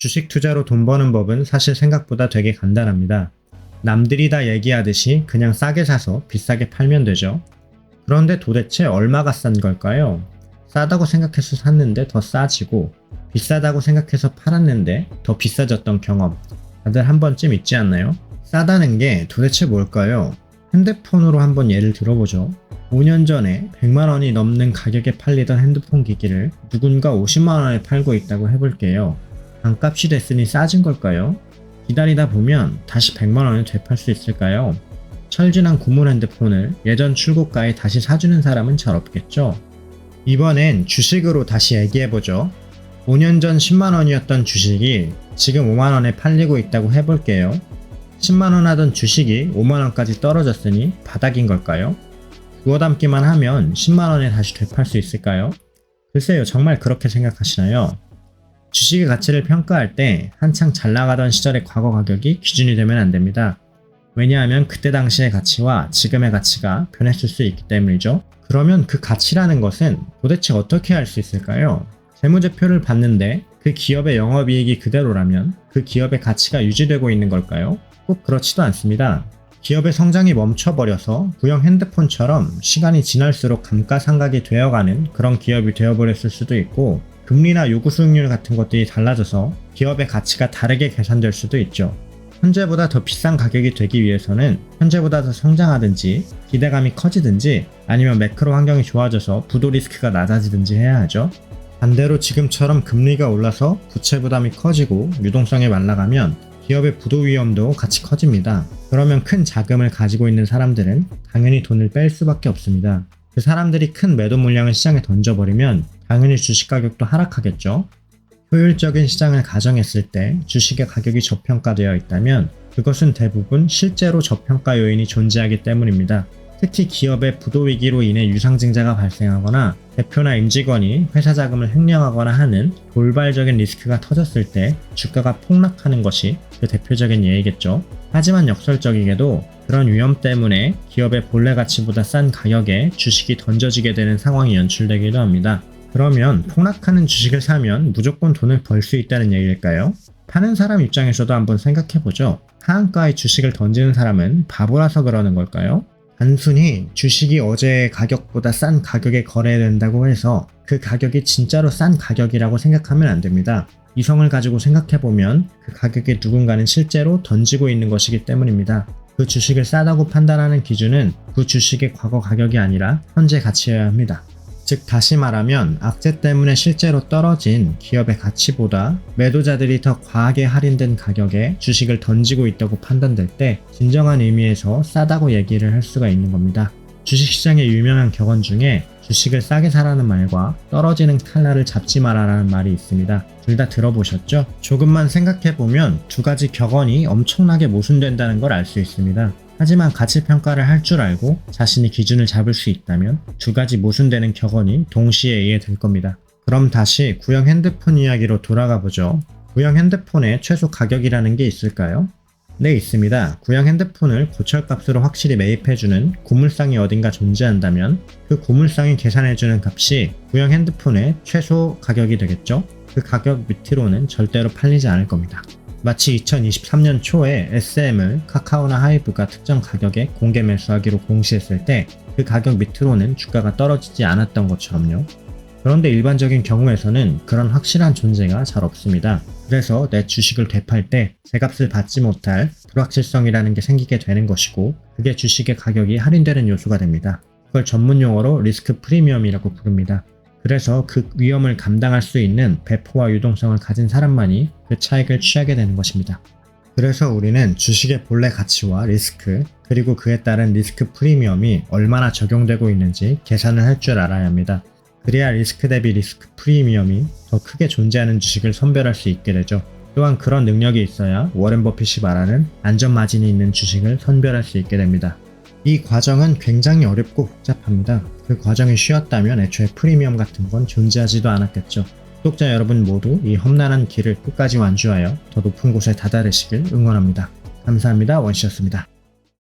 주식 투자로 돈 버는 법은 사실 생각보다 되게 간단합니다. 남들이 다 얘기하듯이 그냥 싸게 사서 비싸게 팔면 되죠. 그런데 도대체 얼마가 싼 걸까요? 싸다고 생각해서 샀는데 더 싸지고 비싸다고 생각해서 팔았는데 더 비싸졌던 경험 다들 한 번쯤 있지 않나요? 싸다는 게 도대체 뭘까요? 핸드폰으로 한번 예를 들어보죠. 5년 전에 100만 원이 넘는 가격에 팔리던 핸드폰 기기를 누군가 50만 원에 팔고 있다고 해볼게요. 반값이 됐으니 싸진 걸까요? 기다리다 보면 다시 100만 원에 되팔 수 있을까요? 철진한 고물 핸드폰을 예전 출고가에 다시 사주는 사람은 잘 없겠죠? 이번엔 주식으로 다시 얘기해보죠. 5년 전 10만 원이었던 주식이 지금 5만 원에 팔리고 있다고 해볼게요. 10만 원 하던 주식이 5만 원까지 떨어졌으니 바닥인 걸까요? 주워 담기만 하면 10만 원에 다시 되팔 수 있을까요? 글쎄요, 정말 그렇게 생각하시나요? 주식의 가치를 평가할 때 한창 잘 나가던 시절의 과거 가격이 기준이 되면 안 됩니다. 왜냐하면 그때 당시의 가치와 지금의 가치가 변했을 수 있기 때문이죠. 그러면 그 가치라는 것은 도대체 어떻게 알 수 있을까요? 재무제표를 봤는데 그 기업의 영업이익이 그대로라면 그 기업의 가치가 유지되고 있는 걸까요? 꼭 그렇지도 않습니다. 기업의 성장이 멈춰버려서 구형 핸드폰처럼 시간이 지날수록 감가상각이 되어가는 그런 기업이 되어버렸을 수도 있고, 금리나 요구 수익률 같은 것들이 달라져서 기업의 가치가 다르게 계산될 수도 있죠. 현재보다 더 비싼 가격이 되기 위해서는 현재보다 더 성장하든지 기대감이 커지든지 아니면 매크로 환경이 좋아져서 부도 리스크가 낮아지든지 해야 하죠. 반대로 지금처럼 금리가 올라서 부채 부담이 커지고 유동성이 말라가면 기업의 부도 위험도 같이 커집니다. 그러면 큰 자금을 가지고 있는 사람들은 당연히 돈을 뺄 수밖에 없습니다. 그 사람들이 큰 매도 물량을 시장에 던져버리면 당연히 주식 가격도 하락하겠죠. 효율적인 시장을 가정했을 때 주식의 가격이 저평가되어 있다면 그것은 대부분 실제로 저평가 요인이 존재하기 때문입니다. 특히 기업의 부도 위기로 인해 유상증자가 발생하거나 대표나 임직원이 회사 자금을 횡령하거나 하는 돌발적인 리스크가 터졌을 때 주가가 폭락하는 것이 그 대표적인 예이겠죠. 하지만 역설적이게도 그런 위험 때문에 기업의 본래 가치보다 싼 가격에 주식이 던져지게 되는 상황이 연출되기도 합니다. 그러면 폭락하는 주식을 사면 무조건 돈을 벌 수 있다는 얘기일까요? 파는 사람 입장에서도 한번 생각해보죠. 하한가의 주식을 던지는 사람은 바보라서 그러는 걸까요? 단순히 주식이 어제의 가격보다 싼 가격에 거래된다고 해서 그 가격이 진짜로 싼 가격이라고 생각하면 안 됩니다. 이성을 가지고 생각해보면 그 가격에 누군가는 실제로 던지고 있는 것이기 때문입니다. 그 주식을 싸다고 판단하는 기준은 그 주식의 과거 가격이 아니라 현재 가치여야 합니다. 즉 다시 말하면 악재 때문에 실제로 떨어진 기업의 가치보다 매도자들이 더 과하게 할인된 가격에 주식을 던지고 있다고 판단될 때 진정한 의미에서 싸다고 얘기를 할 수가 있는 겁니다. 주식시장의 유명한 격언 중에 주식을 싸게 사라는 말과 떨어지는 칼날을 잡지 마라라는 말이 있습니다. 둘 다 들어보셨죠? 조금만 생각해보면 두 가지 격언이 엄청나게 모순된다는 걸 알 수 있습니다. 하지만 가치평가를 할 줄 알고 자신이 기준을 잡을 수 있다면 두 가지 모순되는 격언이 동시에 이해될 겁니다. 그럼 다시 구형 핸드폰 이야기로 돌아가 보죠. 구형 핸드폰의 최소 가격이라는 게 있을까요? 네, 있습니다. 구형 핸드폰을 고철값으로 확실히 매입해주는 고물상이 어딘가 존재한다면 그 고물상이 계산해주는 값이 구형 핸드폰의 최소 가격이 되겠죠? 그 가격 밑으로는 절대로 팔리지 않을 겁니다. 마치 2023년 초에 SM을 카카오나 하이브가 특정 가격에 공개 매수하기로 공시했을 때 그 가격 밑으로는 주가가 떨어지지 않았던 것처럼요. 그런데 일반적인 경우에서는 그런 확실한 존재가 잘 없습니다. 그래서 내 주식을 되팔 때 제값을 받지 못할 불확실성이라는 게 생기게 되는 것이고, 그게 주식의 가격이 할인되는 요소가 됩니다. 그걸 전문 용어로 리스크 프리미엄이라고 부릅니다. 그래서 그 위험을 감당할 수 있는 배포와 유동성을 가진 사람만이 그 차익을 취하게 되는 것입니다. 그래서 우리는 주식의 본래 가치와 리스크, 그리고 그에 따른 리스크 프리미엄이 얼마나 적용되고 있는지 계산을 할 줄 알아야 합니다. 그래야 리스크 대비 리스크 프리미엄이 더 크게 존재하는 주식을 선별할 수 있게 되죠. 또한 그런 능력이 있어야 워렌 버핏이 말하는 안전 마진이 있는 주식을 선별할 수 있게 됩니다. 이 과정은 굉장히 어렵고 복잡합니다. 그 과정이 쉬웠다면 애초에 프리미엄 같은 건 존재하지도 않았겠죠. 구독자 여러분 모두 이 험난한 길을 끝까지 완주하여 더 높은 곳에 다다르시길 응원합니다. 감사합니다. 원씨였습니다.